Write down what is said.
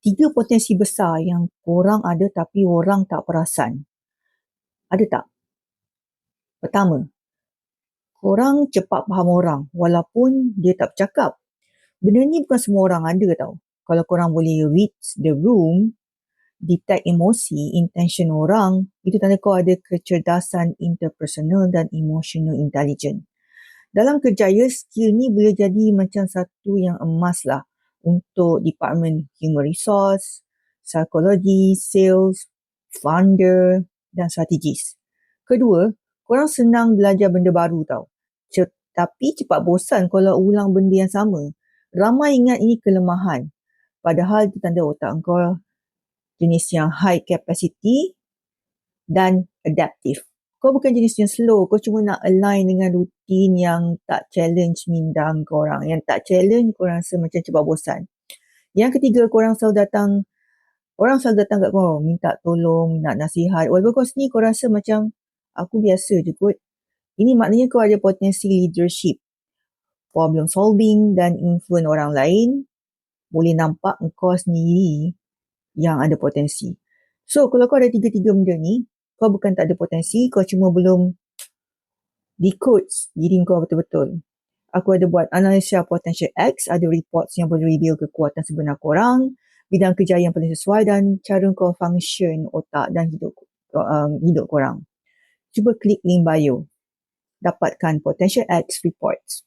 3 potensi besar yang korang ada tapi orang tak perasan. Ada tak? Pertama, korang cepat faham orang walaupun dia tak bercakap. Benda ni bukan semua orang ada tau. Kalau korang boleh read the room, detect emosi, intention orang, itu tanda kau ada kecerdasan interpersonal dan emotional intelligence. Dalam kerjaya, skill ni boleh jadi macam satu yang emas lah untuk department human resource, psikologi, sales, founder dan strategis. Kedua, korang senang belajar benda baru tau. Tapi cepat bosan kalau ulang benda yang sama. Ramai ingat ini kelemahan. Padahal itu tanda otak kau jenis yang high capacity dan adaptive. Kau bukan jenis yang slow, kau cuma nak align dengan rutin yang tak challenge minda korang. Yang tak challenge, korang rasa macam cepat bosan. Yang ketiga, orang selalu datang kat kau, minta tolong, minta nasihat. Walaupun kau sendiri kau rasa macam, aku biasa je kot. Ini maknanya kau ada potensi leadership, problem solving dan influence orang lain. Boleh nampak kau sendiri yang ada potensi. So, kalau kau ada 3-3 benda ni, kau bukan tak ada potensi, kau cuma belum decode diri kau betul-betul. Aku ada buat analisa potential X, ada reports yang boleh reveal kekuatan sebenar korang, bidang kerja yang paling sesuai dan cara kau function otak dan hidup korang. Cuba klik link bio. Dapatkan Potential X reports.